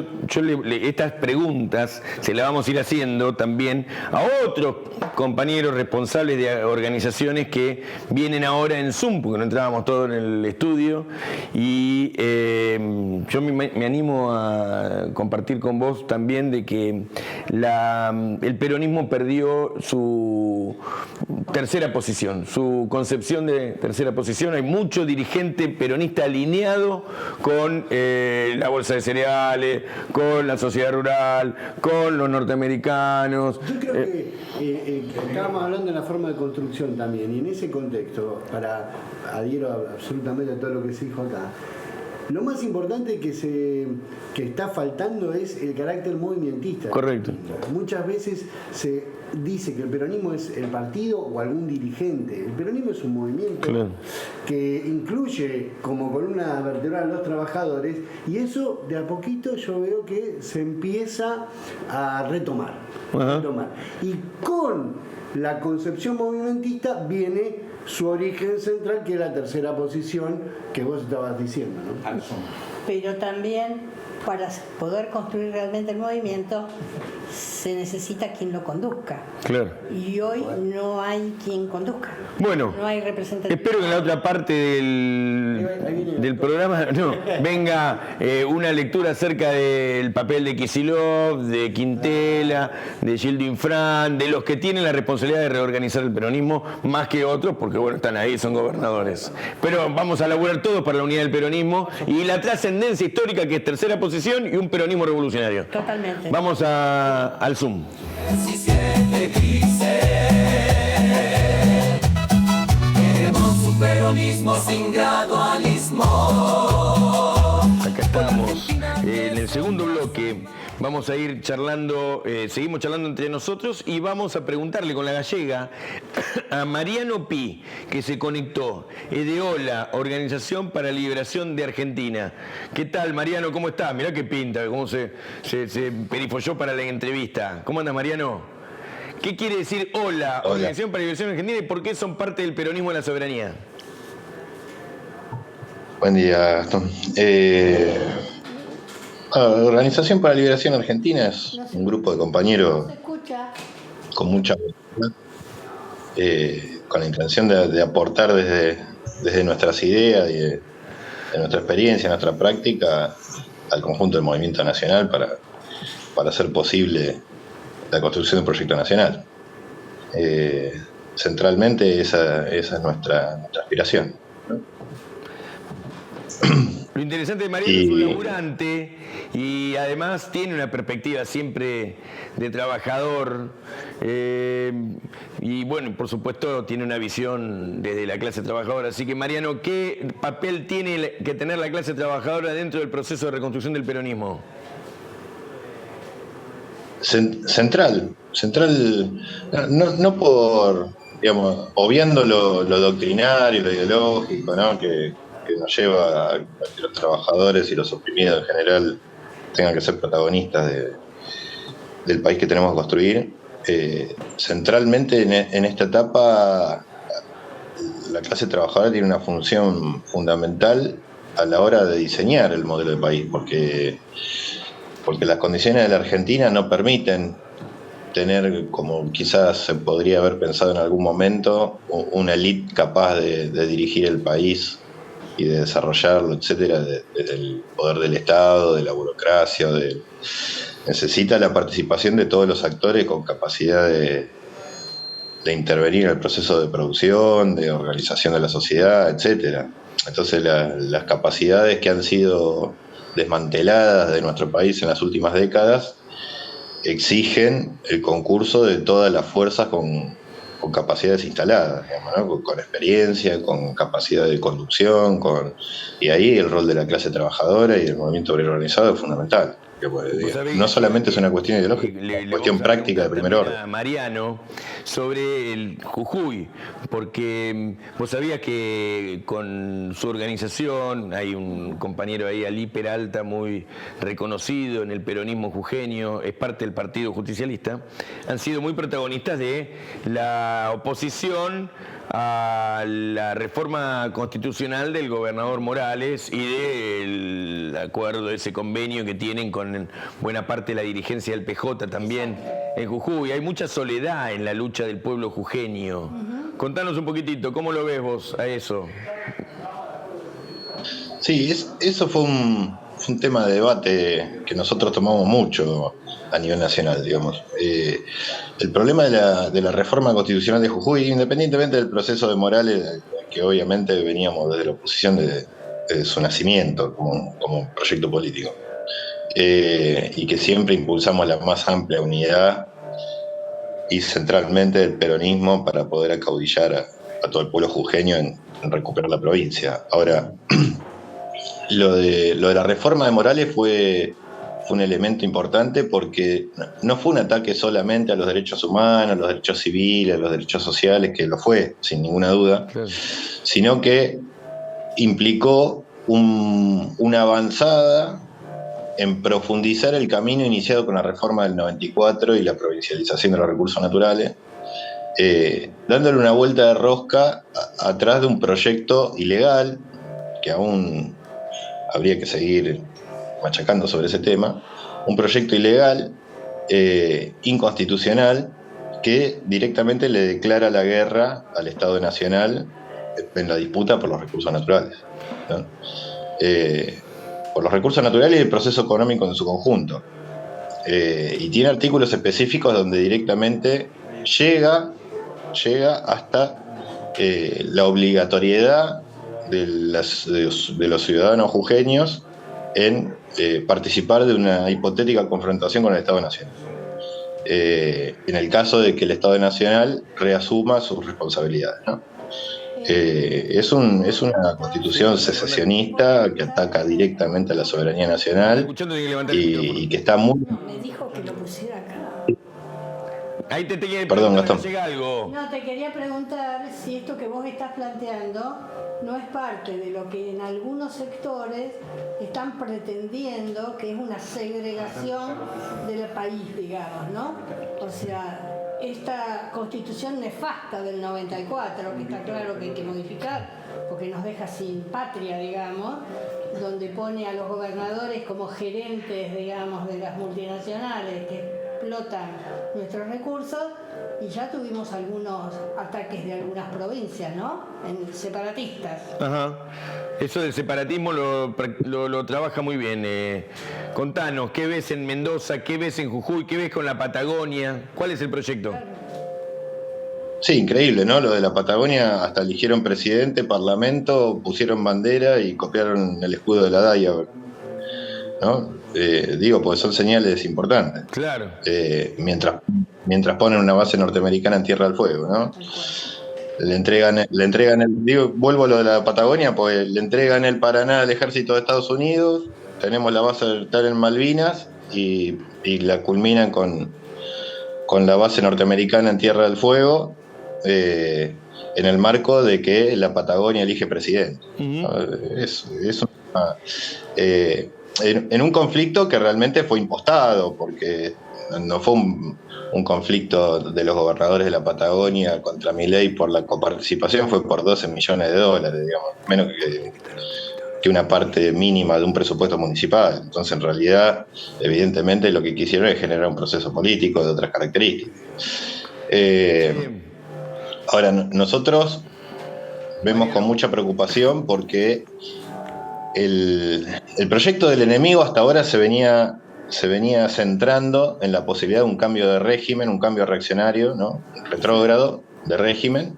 Estas preguntas se las vamos a ir haciendo también a otros compañeros responsables de organizaciones que vienen ahora en Zoom, porque no entrábamos todos en el estudio, y yo me animo a compartir con vos también de que el peronismo perdió su tercera posición, su concepción de tercera posición. Hay mucho dirigente peronista alineado con la bolsa de cereales, con la sociedad rural, con los norteamericanos. Yo creo que estábamos hablando de la forma de construcción también, y en ese contexto, adhiero absolutamente a todo lo que se dijo acá, lo más importante que está faltando es el carácter movimentista. Correcto. Muchas veces se dice que el peronismo es el partido o algún dirigente. El peronismo es un movimiento que incluye como columna vertebral a los trabajadores, y eso de a poquito yo veo que se empieza a retomar. Y con la concepción movimentista viene su origen central, que es la tercera posición que vos estabas diciendo, ¿no? Pero también, para poder construir realmente el movimiento, se necesita quien lo conduzca. Claro. Y hoy no hay quien conduzca. Bueno, no hay representatividad. espero que en la otra parte del programa venga una lectura acerca del papel de Kicillof, de Quintela, de Gildo Infran, de los que tienen la responsabilidad de reorganizar el peronismo, más que otros, porque bueno, están ahí, son gobernadores. Pero vamos a laburar todos para la unidad del peronismo y la trascendencia histórica, que es tercera posición y un peronismo revolucionario. Totalmente. Vamos al Zoom. 17 dice: queremos un peronismo sin gradualismo. Acá estamos en el segundo bloque. Vamos a ir charlando, seguimos charlando entre nosotros y vamos a preguntarle con la gallega a Mariano Pi, que se conectó, de OLA, Organización para la Liberación de Argentina. ¿Qué tal, Mariano? ¿Cómo estás? Mirá qué pinta, cómo se perifolló para la entrevista. ¿Cómo anda, Mariano? ¿Qué quiere decir OLA, Organización para la Liberación de Argentina, y por qué son parte del peronismo de la soberanía? Buen día, Gastón. Organización para la Liberación Argentina es un grupo de compañeros con mucha con la intención de aportar desde nuestras ideas y de nuestra experiencia, nuestra práctica al conjunto del movimiento nacional para hacer posible la construcción de un proyecto nacional. Centralmente esa es nuestra aspiración, ¿no? Lo interesante de Mariano es un laburante y además tiene una perspectiva siempre de trabajador y bueno, por supuesto tiene una visión desde la clase trabajadora. Así que Mariano, ¿qué papel tiene que tener la clase trabajadora dentro del proceso de reconstrucción del peronismo? Central, no por, digamos, obviando lo doctrinario, lo ideológico, ¿no? que nos lleva a que los trabajadores y los oprimidos en general tengan que ser protagonistas del país que tenemos que construir. Centralmente en esta etapa la clase trabajadora tiene una función fundamental a la hora de diseñar el modelo de país, porque las condiciones de la Argentina no permiten tener, como quizás se podría haber pensado en algún momento, una élite capaz de dirigir el país y de desarrollarlo, etcétera, desde el poder del Estado, de la burocracia, necesita la participación de todos los actores con capacidad de intervenir en el proceso de producción, de organización de la sociedad, etcétera. Entonces las capacidades que han sido desmanteladas de nuestro país en las últimas décadas exigen el concurso de todas las fuerzas con capacidades instaladas, digamos, ¿no? con experiencia, con capacidad de conducción, y ahí el rol de la clase trabajadora y del movimiento obrero organizado es fundamental. No solamente es una cuestión ideológica, es una cuestión práctica de primer orden. A Mariano sobre el Jujuy, porque vos sabías que con su organización hay un compañero ahí, Ali Peralta, muy reconocido en el peronismo jujeño, es parte del Partido Justicialista, han sido muy protagonistas de la oposición a la reforma constitucional del gobernador Morales y del acuerdo, ese convenio que tienen con buena parte de la dirigencia del PJ también en Jujuy. Hay mucha soledad en la lucha del pueblo jujeño. Contanos un poquitito, ¿cómo lo ves vos a eso? Sí, eso fue un tema de debate que nosotros tomamos mucho a nivel nacional, digamos. El problema de la reforma constitucional de Jujuy, independientemente del proceso de Morales, que obviamente veníamos desde la oposición de su nacimiento como proyecto político, y que siempre impulsamos la más amplia unidad y centralmente el peronismo para poder acaudillar a todo el pueblo jujeño en recuperar la provincia. Ahora, lo de la reforma de Morales fue un elemento importante porque no fue un ataque solamente a los derechos humanos, a los derechos civiles, a los derechos sociales, que lo fue, sin ninguna duda, claro, sino que implicó una avanzada en profundizar el camino iniciado con la reforma del 94 y la provincialización de los recursos naturales, dándole una vuelta de rosca atrás de un proyecto ilegal, que aún habría que seguir machacando sobre ese tema, un proyecto ilegal, inconstitucional, que directamente le declara la guerra al Estado Nacional en la disputa por los recursos naturales, ¿no? Por los recursos naturales y el proceso económico en su conjunto. Y tiene artículos específicos donde directamente llega hasta la obligatoriedad de los ciudadanos jujeños en participar de una hipotética confrontación con el Estado Nacional. En el caso de que el Estado Nacional reasuma sus responsabilidades, ¿no? Es una constitución secesionista que ataca directamente a la soberanía nacional y que está muy... Me dijo que lo pusiera acá. Ahí te quería Perdón, preguntar, Gastón. llega algo. No, te quería preguntar si esto que vos estás planteando no es parte de lo que en algunos sectores están pretendiendo que es una segregación del país, digamos, ¿no? O sea, esta constitución nefasta del 94, que está claro que hay que modificar, porque nos deja sin patria, digamos, donde pone a los gobernadores como gerentes, digamos, de las multinacionales que explotan nuestros recursos, y ya tuvimos algunos ataques de algunas provincias, ¿no? En separatistas. Ajá. Eso del separatismo lo trabaja muy bien. Contanos, ¿qué ves en Mendoza? ¿Qué ves en Jujuy? ¿Qué ves con la Patagonia? ¿Cuál es el proyecto? Sí, increíble, ¿no? Lo de la Patagonia, hasta eligieron presidente, parlamento, pusieron bandera y copiaron el escudo de la DAIA, ¿no? Digo, porque son señales importantes. Claro. Mientras ponen una base norteamericana en Tierra del Fuego, ¿no? Le entregan vuelvo a lo de la Patagonia, pues le entregan el Paraná al ejército de Estados Unidos, tenemos la base militar en Malvinas y la culminan con la base norteamericana en Tierra del Fuego, en el marco de que la Patagonia elige presidente. En un conflicto que realmente fue impostado, porque no fue un conflicto de los gobernadores de la Patagonia contra Milei por la coparticipación, fue por $12 millones, digamos, menos que una parte mínima de un presupuesto municipal. Entonces, en realidad, evidentemente, lo que quisieron es generar un proceso político de otras características. Ahora, nosotros vemos con mucha preocupación porque el proyecto del enemigo hasta ahora se venía centrando en la posibilidad de un cambio de régimen, un cambio reaccionario, ¿no? Retrógrado de régimen,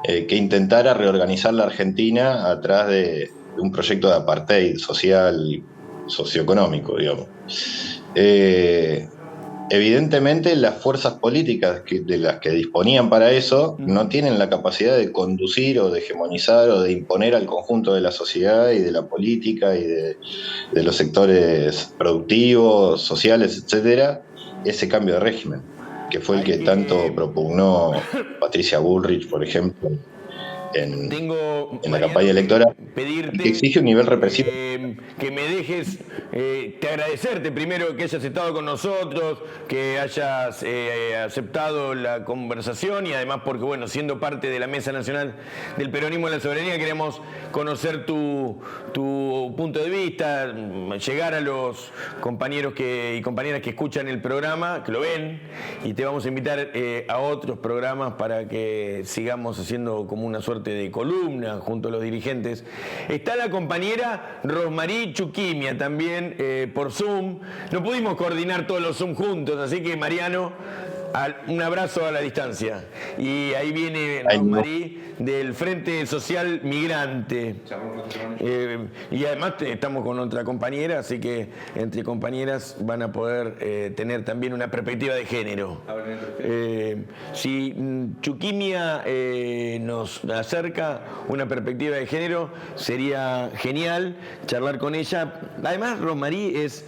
que intentara reorganizar la Argentina atrás de un proyecto de apartheid social, socioeconómico, digamos. Evidentemente, las fuerzas políticas de las que disponían para eso no tienen la capacidad de conducir o de hegemonizar o de imponer al conjunto de la sociedad y de la política y de los sectores productivos, sociales, etcétera, ese cambio de régimen, que fue el que tanto propugnó Patricia Bullrich, por ejemplo, en la campaña electoral, y que exige un nivel represivo. Que me dejes te agradecerte primero que hayas estado con nosotros, que hayas aceptado la conversación y además porque, bueno, siendo parte de la Mesa Nacional del Peronismo y la Soberanía, queremos conocer tu punto de vista, llegar a los compañeros y compañeras que escuchan el programa, que lo ven, y te vamos a invitar a otros programas para que sigamos haciendo como una suerte de columna junto a los dirigentes. Está la compañera Rosmarie Chuquimia también por Zoom. No pudimos coordinar todos los Zoom juntos, así que Mariano, un abrazo a la distancia. Y ahí viene Rosmarie del Frente Social Migrante. Y además estamos con otra compañera, así que entre compañeras van a poder tener también una perspectiva de género. Si Chuquimia nos acerca una perspectiva de género, sería genial charlar con ella. Además, Rosmarie es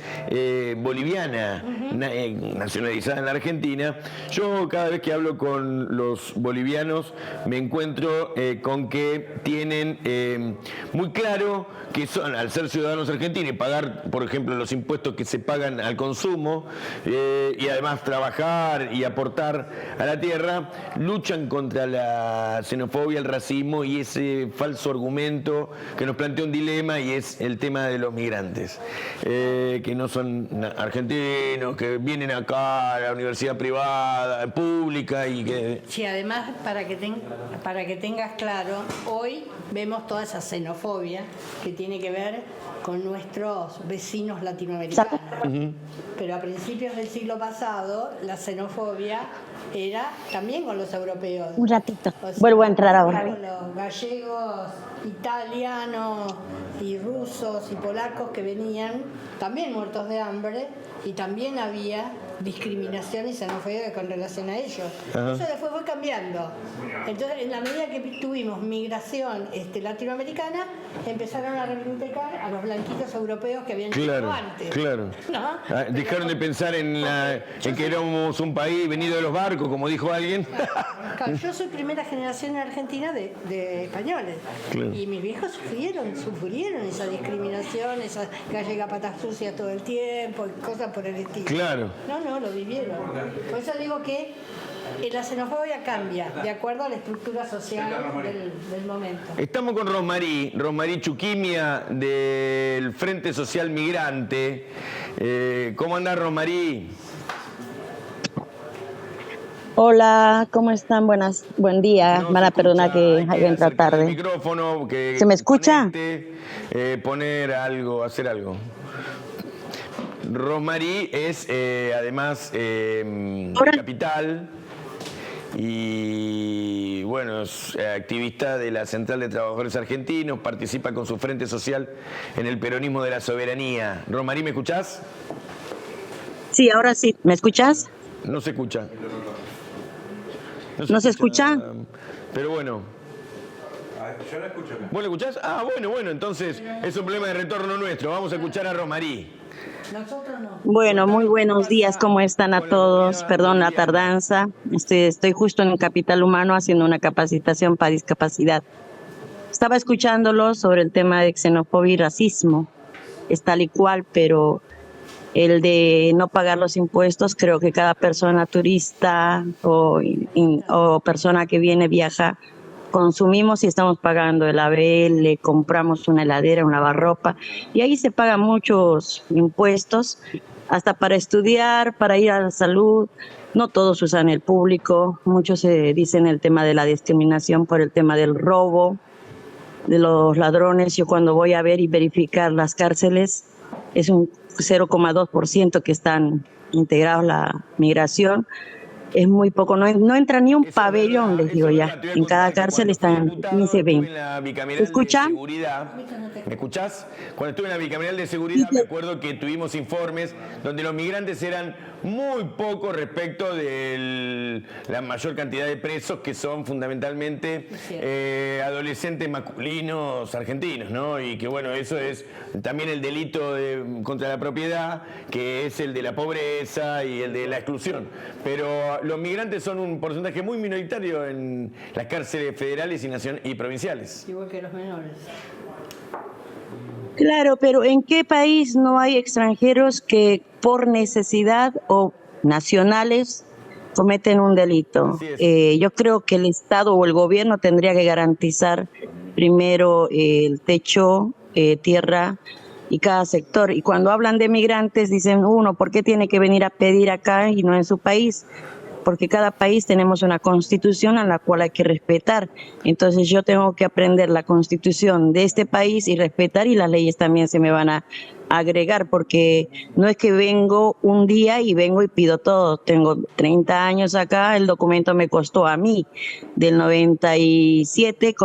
boliviana, nacionalizada en la Argentina. Yo cada vez que hablo con los bolivianos me encuentro con que tienen muy claro que son, al ser ciudadanos argentinos y pagar, por ejemplo, los impuestos que se pagan al consumo y además trabajar y aportar a la tierra, luchan contra la xenofobia, el racismo y ese falso argumento que nos plantea un dilema, y es el tema de los migrantes, que no son argentinos, que vienen acá a la universidad privada, pública y que... Sí, además, para que tengas claro, hoy vemos toda esa xenofobia que tiene que ver con nuestros vecinos latinoamericanos. Pero a principios del siglo pasado, la xenofobia era también con los europeos. Un ratito, o sea, vuelvo a entrar ahora. Con los gallegos, italianos y rusos y polacos que venían también muertos de hambre, y también había discriminación y xenofobia con relación a ellos. Eso después fue cambiando. Entonces, en la medida que tuvimos migración latinoamericana, empezaron a reivindicar a los blanquitos europeos que habían llegado antes. Claro. ¿No? Dejaron de pensar en que éramos un país venido de los barcos, como dijo alguien. Claro, yo soy primera generación en Argentina de españoles. Claro. Y mis viejos sufrieron esa discriminación, esa gallega patas sucias todo el tiempo, y cosas por el estilo. Claro. No, lo vivieron. Por eso digo que la xenofobia cambia de acuerdo a la estructura social del momento. Estamos con Rosmarie Chuquimia del Frente Social Migrante. ¿Cómo andás, Rosmarie? Hola, ¿cómo están? Buen día. Van a perdonar que entra tarde. Micrófono, ¿Se me escucha? Poner algo, hacer algo. Rosmarie es además capital y bueno, es activista de la Central de Trabajadores Argentinos, participa con su Frente Social en el peronismo de la soberanía. Romarí, ¿me escuchás? Sí, ahora sí. ¿Me escuchas? No se escucha. ¿No se escucha? Pero bueno. Yo la escucho acá. ¿Vos la escuchás? Ah, bueno, entonces es un problema de retorno nuestro. Vamos a escuchar a Romarí. Nosotros no. Bueno, muy buenos días, ¿cómo están a todos? Perdón la tardanza. Estoy justo en el Capital Humano haciendo una capacitación para discapacidad. Estaba escuchándolo sobre el tema de xenofobia y racismo. Es tal y cual, pero el de no pagar los impuestos, creo que cada persona turista o persona que viaja, consumimos y estamos pagando el ABL, le compramos una heladera, un lavarropa, y ahí se pagan muchos impuestos, hasta para estudiar, para ir a la salud. No todos usan el público, muchos dicen el tema de la discriminación por el tema del robo, de los ladrones. Yo cuando voy a ver y verificar las cárceles, es un 0,2% que están integrados la migración. Es muy poco, no entra ni un pabellón, les digo ya. En cada cárcel están 15, 20. ¿Se escucha? ¿Me escuchás? Cuando estuve en la bicameral de seguridad, me acuerdo que tuvimos informes donde los migrantes eran muy pocos respecto de la mayor cantidad de presos, que son fundamentalmente adolescentes masculinos argentinos, ¿no? Y que bueno, eso es también el delito contra la propiedad, que es el de la pobreza y el de la exclusión. Pero los migrantes son un porcentaje muy minoritario en las cárceles federales y provinciales. Igual que los menores. Claro, pero ¿en qué país no hay extranjeros que por necesidad o nacionales cometen un delito? Yo creo que el Estado o el gobierno tendría que garantizar primero el techo, tierra y cada sector. Y cuando hablan de migrantes dicen, ¿por qué tiene que venir a pedir acá y no en su país? Porque cada país tenemos una constitución a la cual hay que respetar. Entonces yo tengo que aprender la constitución de este país y respetar, y las leyes también se me van a agregar, porque no es que vengo un día y vengo y pido todo. Tengo 30 años acá, el documento me costó a mí del 97,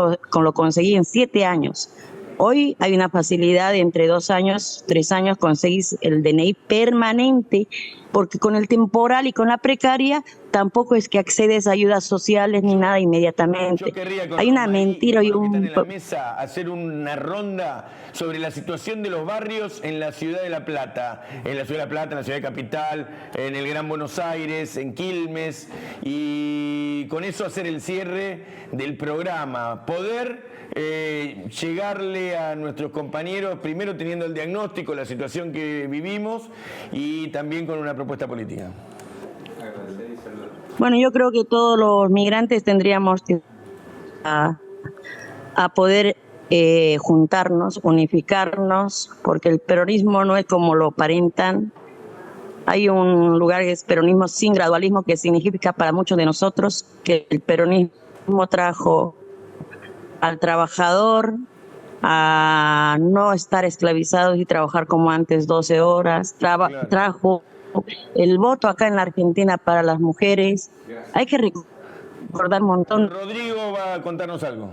lo conseguí en 7 años. Hoy hay una facilidad de entre 2 años, 3 años conseguís el DNI permanente, porque con el temporal y con la precaria tampoco es que accedes a ayudas sociales ni nada inmediatamente. Hay una mentira y en la mesa hacer una ronda sobre la situación de los barrios en la ciudad de La Plata, en la ciudad de Capital, en el Gran Buenos Aires, en Quilmes, y con eso hacer el cierre del programa, poder llegarle a nuestros compañeros, primero teniendo el diagnóstico, la situación que vivimos, y también con una propuesta política. Bueno, yo creo que todos los migrantes tendríamos que a poder juntarnos, unificarnos, porque el peronismo no es como lo aparentan. Hay un lugar que es peronismo sin gradualismo, que significa para muchos de nosotros que el peronismo trajo al trabajador a no estar esclavizados y trabajar como antes 12 horas, trajo el voto acá en la Argentina para las mujeres. Hay que recordar un montón. Rodrigo va a contarnos algo.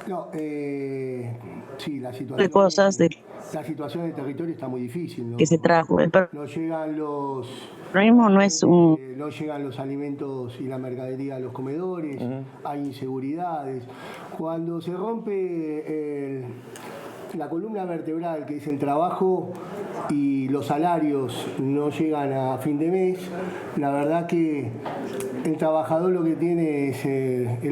No, sí, la situación de cosas la situación del territorio está muy difícil, ¿no? Que se trajo. No llegan los no llegan los alimentos y la mercadería a los comedores, hay inseguridades. Cuando se rompe la columna vertebral, que es el trabajo, y los salarios no llegan a fin de mes, la verdad que el trabajador lo que tiene es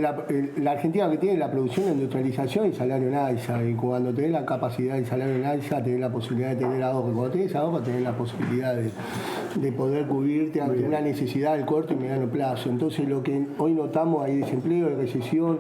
la Argentina, que tiene la producción, la industrialización y salario en alza, y cuando tenés la capacidad del salario en alza tenés la posibilidad de tener ahorro, cuando tenés ahorro tenés la posibilidad de poder cubrirte ante una necesidad del corto y mediano plazo. Entonces lo que hoy notamos, hay desempleo, hay recesión,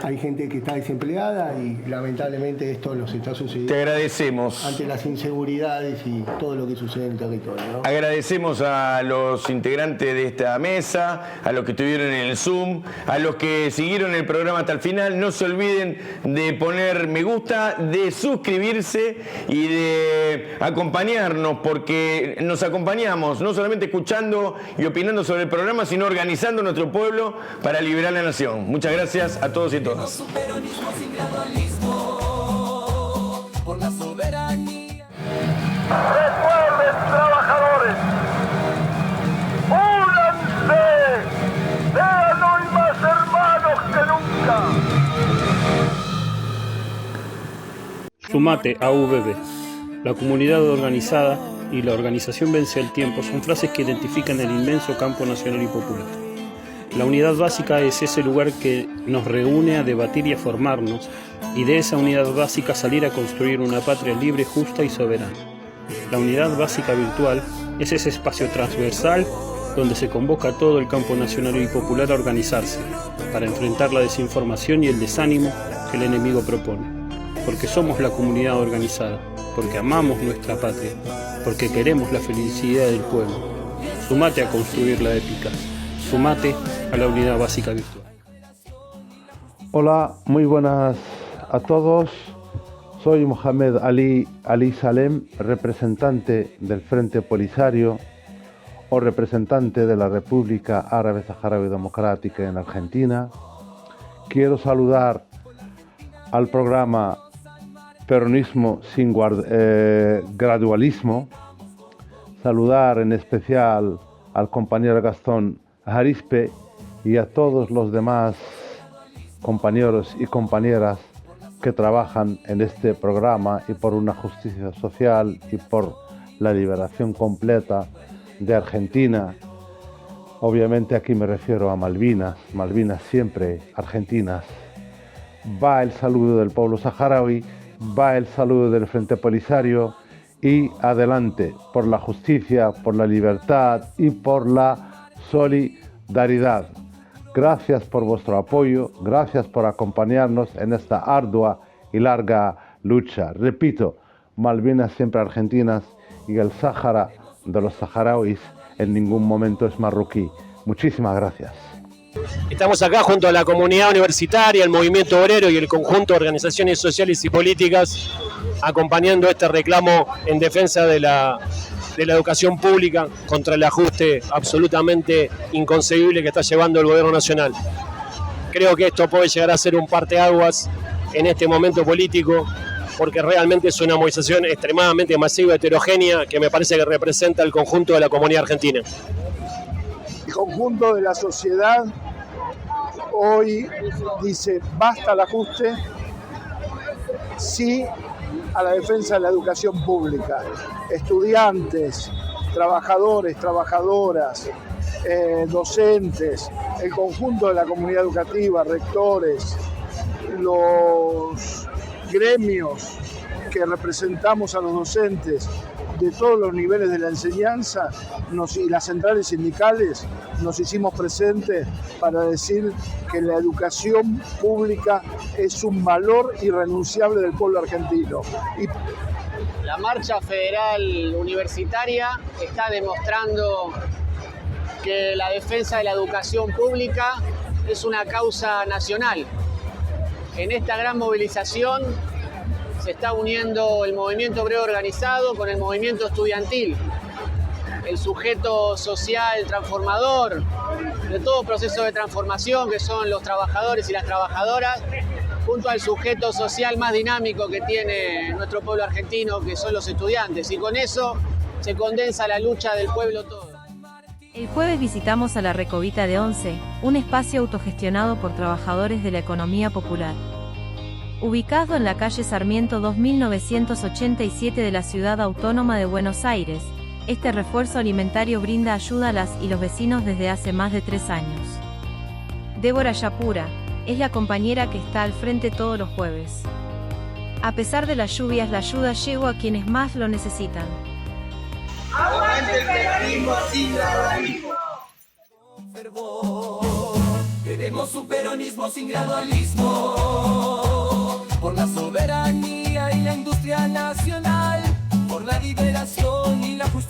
hay gente que está desempleada, y lamentablemente esto los está está sucediendo. Te agradecemos. Ante las inseguridades y todo lo que sucede en el territorio, ¿no? Agradecemos a los integrantes de esta mesa, a los que estuvieron en el Zoom, a los que siguieron el programa hasta el final. No se olviden de poner me gusta, de suscribirse y de acompañarnos, porque nos acompañamos no solamente escuchando y opinando sobre el programa, sino organizando nuestro pueblo para liberar la nación. Muchas gracias a todos y todas. Por la soberanía. Recuerden, trabajadores, únanse, sean hoy más hermanos que nunca. Sumate a UBB. La comunidad organizada y la organización vence el tiempo son frases que identifican el inmenso campo nacional y popular. La unidad básica es ese lugar que nos reúne a debatir y a formarnos, y de esa unidad básica salir a construir una patria libre, justa y soberana. La unidad básica virtual es ese espacio transversal donde se convoca a todo el campo nacional y popular a organizarse para enfrentar la desinformación y el desánimo que el enemigo propone. Porque somos la comunidad organizada, porque amamos nuestra patria, porque queremos la felicidad del pueblo. Sumate a construir la épica. Sumate a la unidad básica virtual. Hola, muy buenas a todos. Soy Mohamed Ali Salem, representante del Frente Polisario o representante de la República Árabe Saharaui Democrática en Argentina. Quiero saludar al programa Peronismo sin gradualismo, saludar en especial al compañero Gastón Arispe y a todos los demás compañeros y compañeras que trabajan en este programa y por una justicia social y por la liberación completa de Argentina. Obviamente aquí me refiero a Malvinas, Malvinas siempre argentinas. Va el saludo del pueblo saharaui, va el saludo del Frente Polisario y adelante por la justicia, por la libertad y por la solidaridad. Gracias por vuestro apoyo, gracias por acompañarnos en esta ardua y larga lucha. Repito, Malvinas siempre argentinas y el Sáhara de los saharauis en ningún momento es marroquí. Muchísimas gracias. Estamos acá junto a la comunidad universitaria, el movimiento obrero y el conjunto de organizaciones sociales y políticas acompañando este reclamo en defensa de la educación pública contra el ajuste absolutamente inconcebible que está llevando el gobierno nacional. Creo que esto puede llegar a ser un parteaguas en este momento político, porque realmente es una movilización extremadamente masiva, heterogénea, que me parece que representa el conjunto de la comunidad argentina. El conjunto de la sociedad hoy dice basta al ajuste, sí a la defensa de la educación pública. Estudiantes, trabajadores, trabajadoras, docentes, el conjunto de la comunidad educativa, rectores, los gremios que representamos a los docentes de todos los niveles de la enseñanza y las centrales sindicales nos hicimos presentes para decir que la educación pública es un valor irrenunciable del pueblo argentino. La marcha federal universitaria está demostrando que la defensa de la educación pública es una causa nacional. En esta gran movilización se está uniendo el movimiento obrero organizado con el movimiento estudiantil, el sujeto social transformador de todo proceso de transformación que son los trabajadores y las trabajadoras, junto al sujeto social más dinámico que tiene nuestro pueblo argentino, que son los estudiantes, y con eso se condensa la lucha del pueblo todo. El jueves visitamos a la Recovita de Once, un espacio autogestionado por trabajadores de la economía popular. Ubicado en la calle Sarmiento 2987 de la Ciudad Autónoma de Buenos Aires, este refuerzo alimentario brinda ayuda a las y los vecinos desde hace más de 3 años. Débora Yapura es la compañera que está al frente todos los jueves. A pesar de las lluvias, la ayuda llegó a quienes más lo necesitan. ¡Aguante el peronismo sin gradualismo! Queremos un peronismo sin gradualismo. Por la soberanía y la industria. industria nacional, por la liberación.